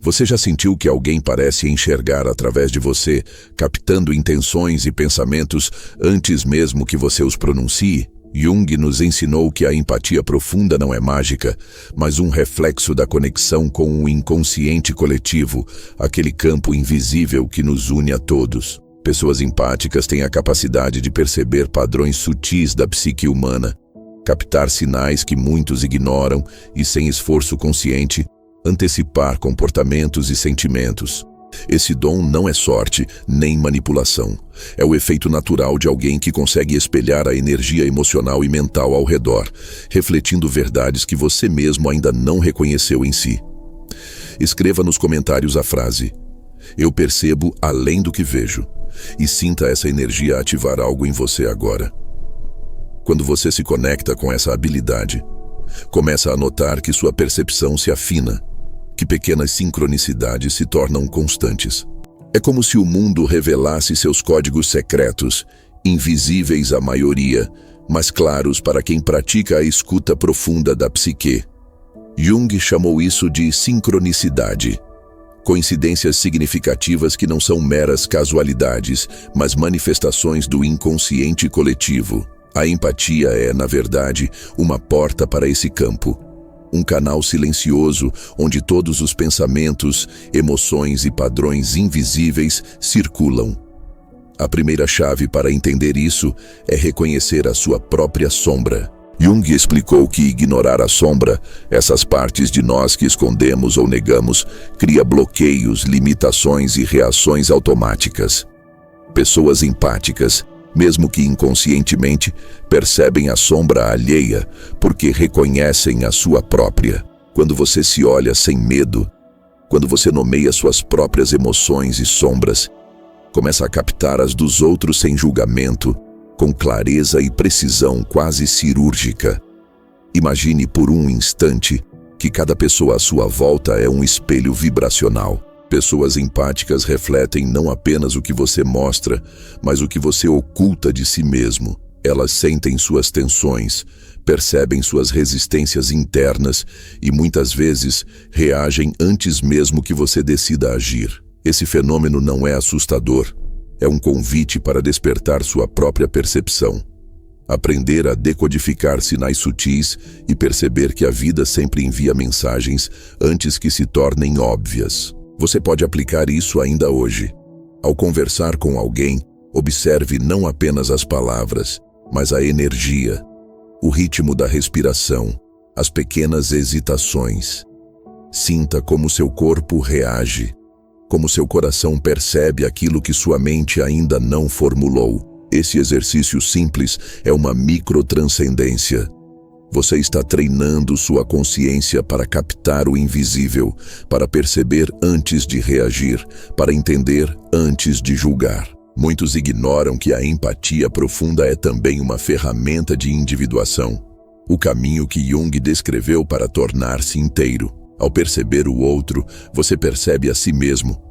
Você já sentiu que alguém parece enxergar através de você, captando intenções e pensamentos antes mesmo que você os pronuncie? Jung nos ensinou que a empatia profunda não é mágica, mas um reflexo da conexão com o inconsciente coletivo, aquele campo invisível que nos une a todos. Pessoas empáticas têm a capacidade de perceber padrões sutis da psique humana, captar sinais que muitos ignoram e, sem esforço consciente, antecipar comportamentos e sentimentos. Esse dom não é sorte, nem manipulação. É o efeito natural de alguém que consegue espelhar a energia emocional e mental ao redor, refletindo verdades que você mesmo ainda não reconheceu em si. Escreva nos comentários a frase: "Eu percebo além do que vejo", e sinta essa energia ativar algo em você agora. Quando você se conecta com essa habilidade, começa a notar que sua percepção se afina, que pequenas sincronicidades se tornam constantes. É como se o mundo revelasse seus códigos secretos, invisíveis à maioria, mas claros para quem pratica a escuta profunda da psique. Jung chamou isso de sincronicidade. Coincidências significativas que não são meras casualidades, mas manifestações do inconsciente coletivo. A empatia é, na verdade, uma porta para esse campo. Um canal silencioso onde todos os pensamentos, emoções e padrões invisíveis circulam. A primeira chave para entender isso é reconhecer a sua própria sombra. Jung explicou que ignorar a sombra, essas partes de nós que escondemos ou negamos, cria bloqueios, limitações e reações automáticas. Pessoas empáticas, mesmo que inconscientemente, percebem a sombra alheia porque reconhecem a sua própria. Quando você se olha sem medo, quando você nomeia suas próprias emoções e sombras, começa a captar as dos outros sem julgamento, com clareza e precisão quase cirúrgica. Imagine por um instante que cada pessoa à sua volta é um espelho vibracional. Pessoas empáticas refletem não apenas o que você mostra, mas o que você oculta de si mesmo. Elas sentem suas tensões, percebem suas resistências internas e muitas vezes reagem antes mesmo que você decida agir. Esse fenômeno não é assustador, é um convite para despertar sua própria percepção. Aprender a decodificar sinais sutis e perceber que a vida sempre envia mensagens antes que se tornem óbvias. Você pode aplicar isso ainda hoje. Ao conversar com alguém, observe não apenas as palavras, mas a energia, o ritmo da respiração, as pequenas hesitações. Sinta como seu corpo reage, como seu coração percebe aquilo que sua mente ainda não formulou. Esse exercício simples é uma microtranscendência. Você está treinando sua consciência para captar o invisível, para perceber antes de reagir, para entender antes de julgar. Muitos ignoram que a empatia profunda é também uma ferramenta de individuação. O caminho que Jung descreveu para tornar-se inteiro. Ao perceber o outro, você percebe a si mesmo.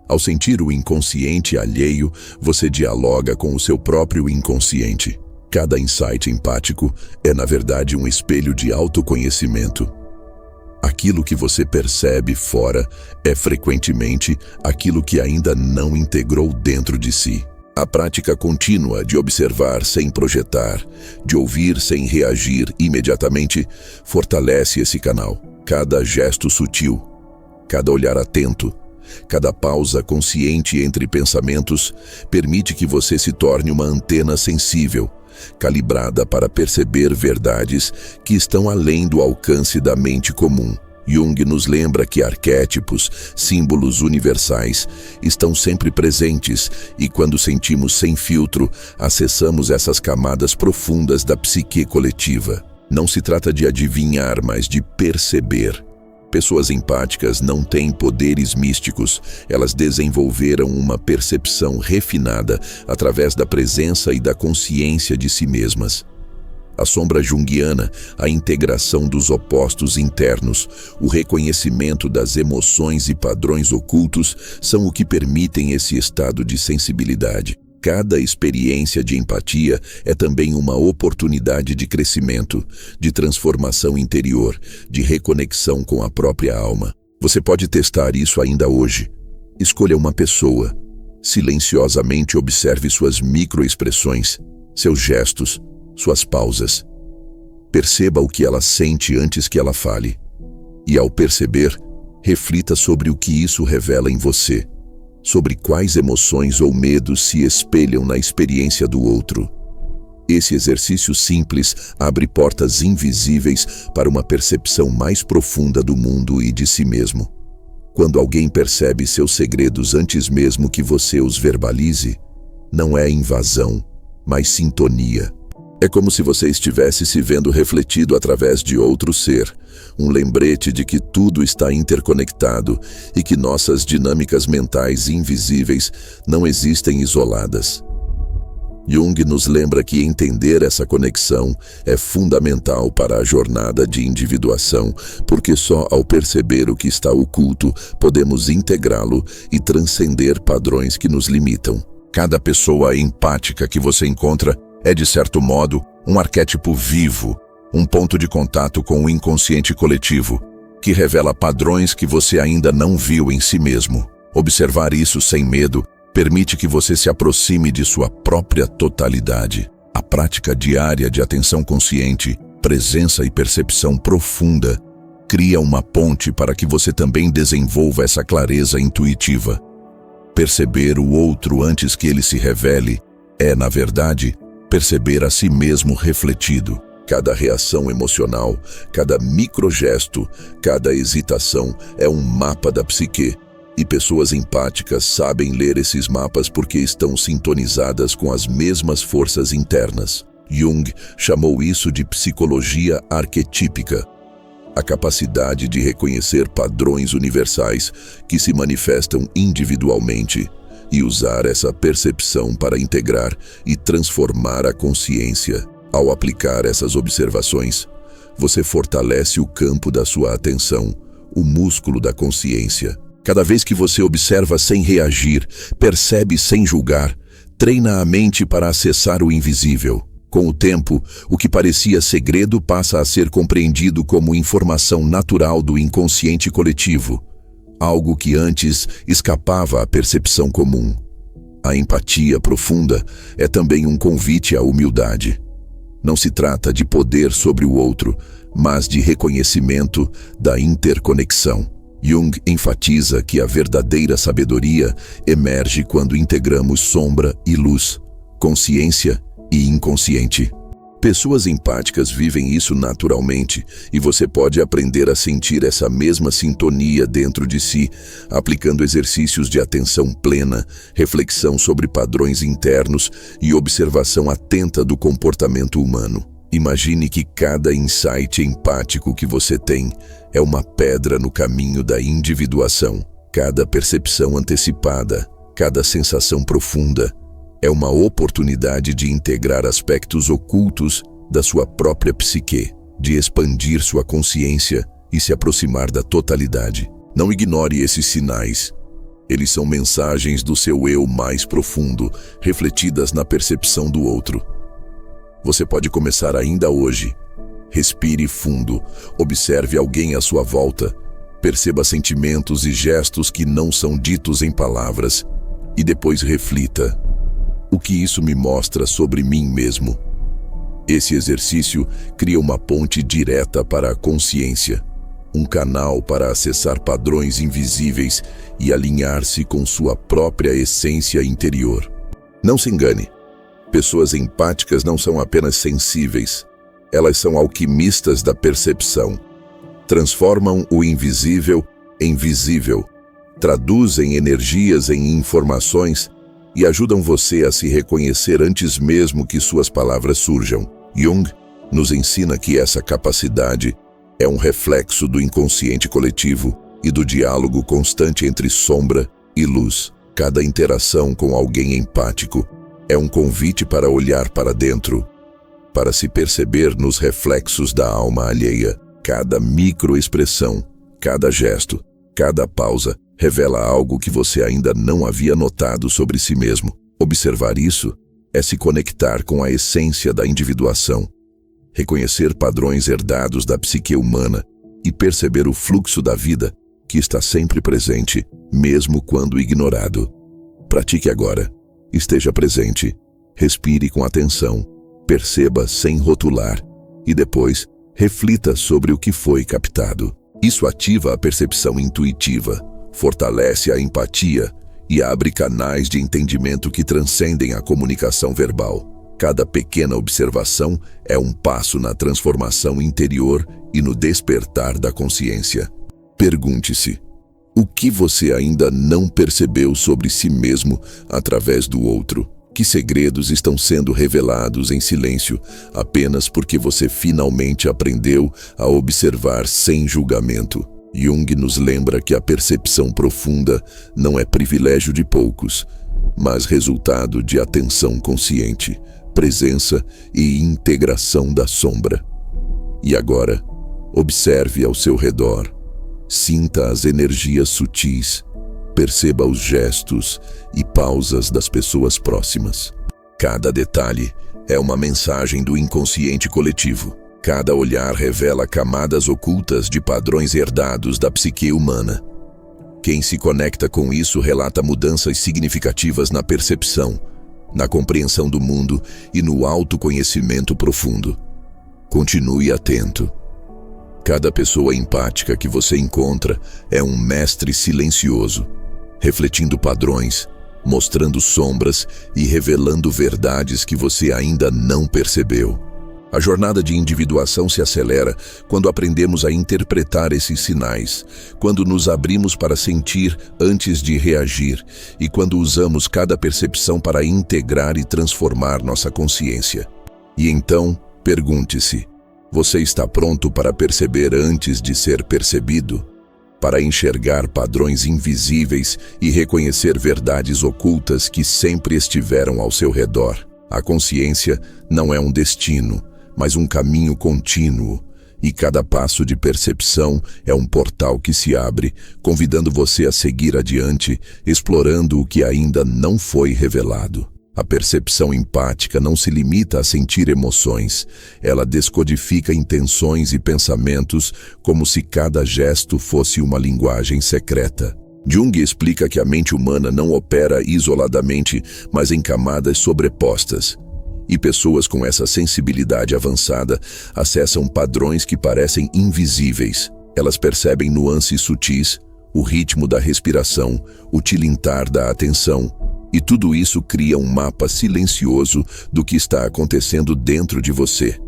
Ao sentir o inconsciente alheio, você dialoga com o seu próprio inconsciente. Cada insight empático é, na verdade, um espelho de autoconhecimento. Aquilo que você percebe fora é frequentemente aquilo que ainda não integrou dentro de si. A prática contínua de observar sem projetar, de ouvir sem reagir imediatamente, fortalece esse canal. Cada gesto sutil, cada olhar atento, cada pausa consciente entre pensamentos permite que você se torne uma antena sensível, calibrada para perceber verdades que estão além do alcance da mente comum. Jung nos lembra que arquétipos, símbolos universais, estão sempre presentes e quando sentimos sem filtro, acessamos essas camadas profundas da psique coletiva. Não se trata de adivinhar, mas de perceber. Pessoas empáticas não têm poderes místicos, elas desenvolveram uma percepção refinada através da presença e da consciência de si mesmas. A sombra junguiana, a integração dos opostos internos, o reconhecimento das emoções e padrões ocultos são o que permitem esse estado de sensibilidade. Cada experiência de empatia é também uma oportunidade de crescimento, de transformação interior, de reconexão com a própria alma. Você pode testar isso ainda hoje. Escolha uma pessoa. Silenciosamente observe suas microexpressões, seus gestos, suas pausas. Perceba o que ela sente antes que ela fale. E ao perceber, reflita sobre o que isso revela em você, sobre quais emoções ou medos se espelham na experiência do outro. Esse exercício simples abre portas invisíveis para uma percepção mais profunda do mundo e de si mesmo. Quando alguém percebe seus segredos antes mesmo que você os verbalize, não é invasão, mas sintonia. É como se você estivesse se vendo refletido através de outro ser, um lembrete de que tudo está interconectado e que nossas dinâmicas mentais invisíveis não existem isoladas. Jung nos lembra que entender essa conexão é fundamental para a jornada de individuação, porque só ao perceber o que está oculto podemos integrá-lo e transcender padrões que nos limitam. Cada pessoa empática que você encontra é, de certo modo, um arquétipo vivo, um ponto de contato com o inconsciente coletivo, que revela padrões que você ainda não viu em si mesmo. Observar isso sem medo permite que você se aproxime de sua própria totalidade. A prática diária de atenção consciente, presença e percepção profunda cria uma ponte para que você também desenvolva essa clareza intuitiva. Perceber o outro antes que ele se revele é, na verdade, perceber a si mesmo refletido. Cada reação emocional, cada microgesto, cada hesitação é um mapa da psique. E pessoas empáticas sabem ler esses mapas porque estão sintonizadas com as mesmas forças internas. Jung chamou isso de psicologia arquetípica, a capacidade de reconhecer padrões universais que se manifestam individualmente e usar essa percepção para integrar e transformar a consciência. Ao aplicar essas observações, você fortalece o campo da sua atenção, o músculo da consciência. Cada vez que você observa sem reagir, percebe sem julgar, treina a mente para acessar o invisível. Com o tempo, o que parecia segredo passa a ser compreendido como informação natural do inconsciente coletivo, algo que antes escapava à percepção comum. A empatia profunda é também um convite à humildade. Não se trata de poder sobre o outro, mas de reconhecimento da interconexão. Jung enfatiza que a verdadeira sabedoria emerge quando integramos sombra e luz, consciência e inconsciente. Pessoas empáticas vivem isso naturalmente e você pode aprender a sentir essa mesma sintonia dentro de si, aplicando exercícios de atenção plena, reflexão sobre padrões internos e observação atenta do comportamento humano. Imagine que cada insight empático que você tem é uma pedra no caminho da individuação. Cada percepção antecipada, cada sensação profunda, é uma oportunidade de integrar aspectos ocultos da sua própria psique, de expandir sua consciência e se aproximar da totalidade. Não ignore esses sinais. Eles são mensagens do seu eu mais profundo, refletidas na percepção do outro. Você pode começar ainda hoje. Respire fundo, observe alguém à sua volta, perceba sentimentos e gestos que não são ditos em palavras e depois reflita: o que isso me mostra sobre mim mesmo? Esse exercício cria uma ponte direta para a consciência, um canal para acessar padrões invisíveis e alinhar-se com sua própria essência interior. Não se engane. Pessoas empáticas não são apenas sensíveis, elas são alquimistas da percepção. Transformam o invisível em visível, traduzem energias em informações e ajudam você a se reconhecer antes mesmo que suas palavras surjam. Jung nos ensina que essa capacidade é um reflexo do inconsciente coletivo e do diálogo constante entre sombra e luz. Cada interação com alguém empático é um convite para olhar para dentro, para se perceber nos reflexos da alma alheia. Cada microexpressão, cada gesto, cada pausa revela algo que você ainda não havia notado sobre si mesmo. Observar isso é se conectar com a essência da individuação, reconhecer padrões herdados da psique humana e perceber o fluxo da vida que está sempre presente, mesmo quando ignorado. Pratique agora. Esteja presente. Respire com atenção. Perceba sem rotular. E depois, reflita sobre o que foi captado. Isso ativa a percepção intuitiva, fortalece a empatia e abre canais de entendimento que transcendem a comunicação verbal. Cada pequena observação é um passo na transformação interior e no despertar da consciência. Pergunte-se: o que você ainda não percebeu sobre si mesmo através do outro? Que segredos estão sendo revelados em silêncio apenas porque você finalmente aprendeu a observar sem julgamento? Jung nos lembra que a percepção profunda não é privilégio de poucos, mas resultado de atenção consciente, presença e integração da sombra. E agora, observe ao seu redor. Sinta as energias sutis. Perceba os gestos e pausas das pessoas próximas. Cada detalhe é uma mensagem do inconsciente coletivo. Cada olhar revela camadas ocultas de padrões herdados da psique humana. Quem se conecta com isso relata mudanças significativas na percepção, na compreensão do mundo e no autoconhecimento profundo. Continue atento. Cada pessoa empática que você encontra é um mestre silencioso, refletindo padrões, mostrando sombras e revelando verdades que você ainda não percebeu. A jornada de individuação se acelera quando aprendemos a interpretar esses sinais, quando nos abrimos para sentir antes de reagir e quando usamos cada percepção para integrar e transformar nossa consciência. E então, pergunte-se: você está pronto para perceber antes de ser percebido? Para enxergar padrões invisíveis e reconhecer verdades ocultas que sempre estiveram ao seu redor? A consciência não é um destino, mas um caminho contínuo, e cada passo de percepção é um portal que se abre, convidando você a seguir adiante, explorando o que ainda não foi revelado. A percepção empática não se limita a sentir emoções, ela descodifica intenções e pensamentos como se cada gesto fosse uma linguagem secreta. Jung explica que a mente humana não opera isoladamente, mas em camadas sobrepostas. E pessoas com essa sensibilidade avançada acessam padrões que parecem invisíveis. Elas percebem nuances sutis, o ritmo da respiração, o tilintar da atenção, e tudo isso cria um mapa silencioso do que está acontecendo dentro de você.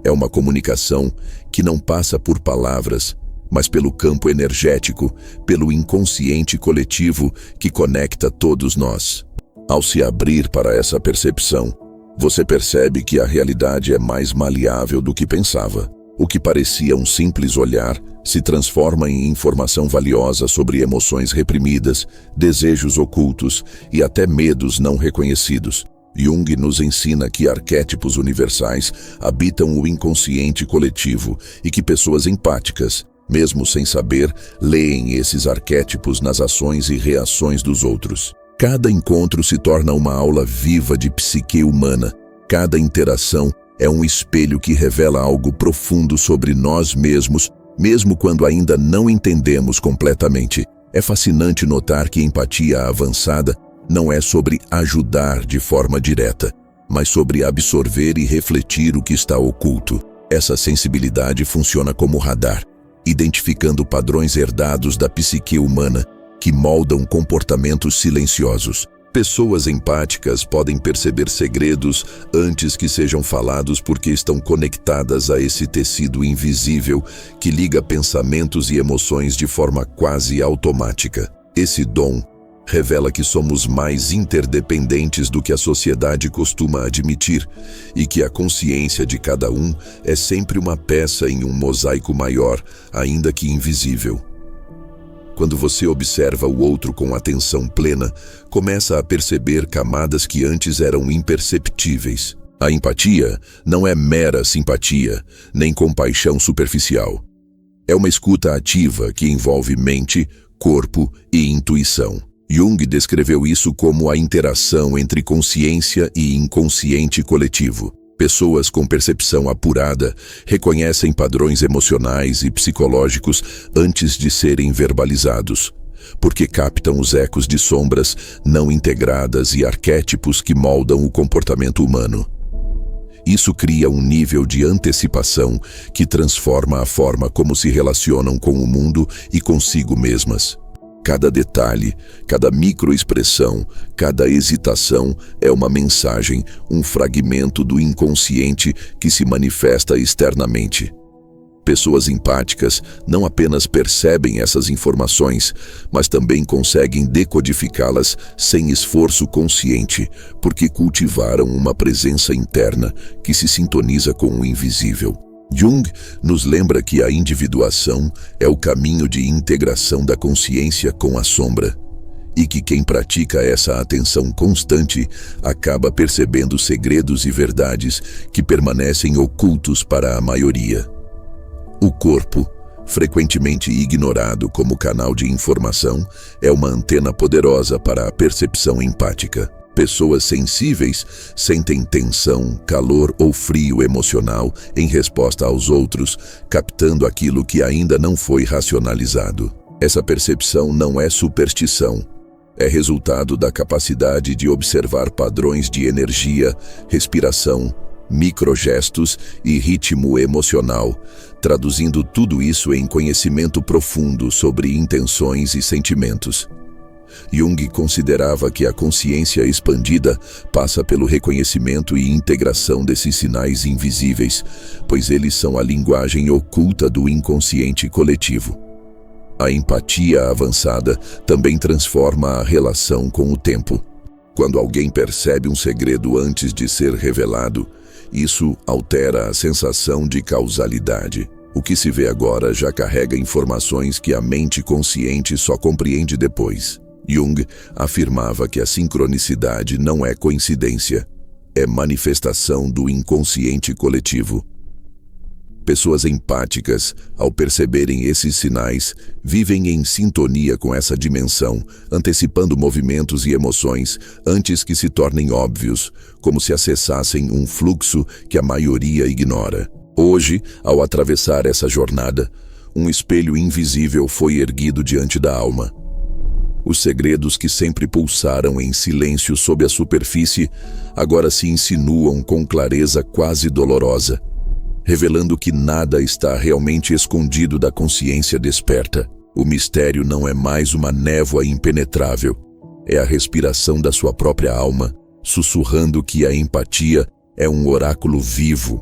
É uma comunicação que não passa por palavras, mas pelo campo energético, pelo inconsciente coletivo que conecta todos nós. Ao se abrir para essa percepção, você percebe que a realidade é mais maleável do que pensava. O que parecia um simples olhar se transforma em informação valiosa sobre emoções reprimidas, desejos ocultos e até medos não reconhecidos. Jung nos ensina que arquétipos universais habitam o inconsciente coletivo e que pessoas empáticas, mesmo sem saber, leem esses arquétipos nas ações e reações dos outros. Cada encontro se torna uma aula viva de psique humana. Cada interação é um espelho que revela algo profundo sobre nós mesmos, mesmo quando ainda não entendemos completamente. É fascinante notar que empatia avançada não é sobre ajudar de forma direta, mas sobre absorver e refletir o que está oculto. Essa sensibilidade funciona como radar, identificando padrões herdados da psique humana que moldam comportamentos silenciosos. Pessoas empáticas podem perceber segredos antes que sejam falados porque estão conectadas a esse tecido invisível que liga pensamentos e emoções de forma quase automática. Esse dom revela que somos mais interdependentes do que a sociedade costuma admitir e que a consciência de cada um é sempre uma peça em um mosaico maior, ainda que invisível. Quando você observa o outro com atenção plena, começa a perceber camadas que antes eram imperceptíveis. A empatia não é mera simpatia, nem compaixão superficial. É uma escuta ativa que envolve mente, corpo e intuição. Jung descreveu isso como a interação entre consciência e inconsciente coletivo. Pessoas com percepção apurada reconhecem padrões emocionais e psicológicos antes de serem verbalizados, porque captam os ecos de sombras não integradas e arquétipos que moldam o comportamento humano. Isso cria um nível de antecipação que transforma a forma como se relacionam com o mundo e consigo mesmas. Cada detalhe, cada microexpressão, cada hesitação é uma mensagem, um fragmento do inconsciente que se manifesta externamente. Pessoas empáticas não apenas percebem essas informações, mas também conseguem decodificá-las sem esforço consciente, porque cultivaram uma presença interna que se sintoniza com o invisível. Jung nos lembra que a individuação é o caminho de integração da consciência com a sombra, e que quem pratica essa atenção constante acaba percebendo segredos e verdades que permanecem ocultos para a maioria. O corpo, frequentemente ignorado como canal de informação, é uma antena poderosa para a percepção empática. Pessoas sensíveis sentem tensão, calor ou frio emocional em resposta aos outros, captando aquilo que ainda não foi racionalizado. Essa percepção não é superstição. É resultado da capacidade de observar padrões de energia, respiração, microgestos e ritmo emocional, traduzindo tudo isso em conhecimento profundo sobre intenções e sentimentos. Jung considerava que a consciência expandida passa pelo reconhecimento e integração desses sinais invisíveis, pois eles são a linguagem oculta do inconsciente coletivo. A empatia avançada também transforma a relação com o tempo. Quando alguém percebe um segredo antes de ser revelado, isso altera a sensação de causalidade. O que se vê agora já carrega informações que a mente consciente só compreende depois. Jung afirmava que a sincronicidade não é coincidência, é manifestação do inconsciente coletivo. Pessoas empáticas, ao perceberem esses sinais, vivem em sintonia com essa dimensão, antecipando movimentos e emoções antes que se tornem óbvios, como se acessassem um fluxo que a maioria ignora. Hoje, ao atravessar essa jornada, um espelho invisível foi erguido diante da alma. Os segredos que sempre pulsaram em silêncio sob a superfície agora se insinuam com clareza quase dolorosa, revelando que nada está realmente escondido da consciência desperta. O mistério não é mais uma névoa impenetrável, é a respiração da sua própria alma, sussurrando que a empatia é um oráculo vivo,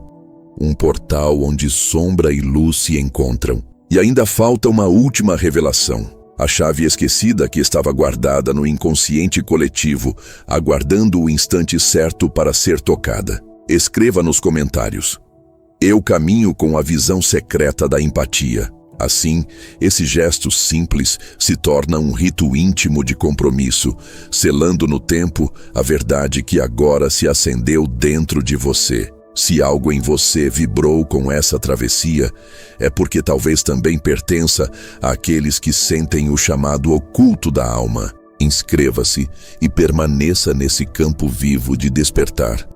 um portal onde sombra e luz se encontram. E ainda falta uma última revelação. A chave esquecida que estava guardada no inconsciente coletivo, aguardando o instante certo para ser tocada. Escreva nos comentários. Eu caminho com a visão secreta da empatia. Assim, esse gesto simples se torna um rito íntimo de compromisso, selando no tempo a verdade que agora se acendeu dentro de você. Se algo em você vibrou com essa travessia, é porque talvez também pertença àqueles que sentem o chamado oculto da alma. Inscreva-se e permaneça nesse campo vivo de despertar,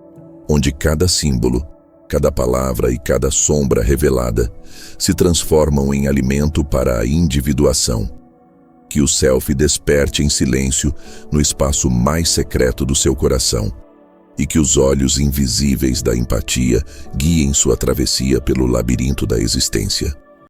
onde cada símbolo, cada palavra e cada sombra revelada se transformam em alimento para a individuação. Que o self desperte em silêncio no espaço mais secreto do seu coração, e que os olhos invisíveis da empatia guiem sua travessia pelo labirinto da existência.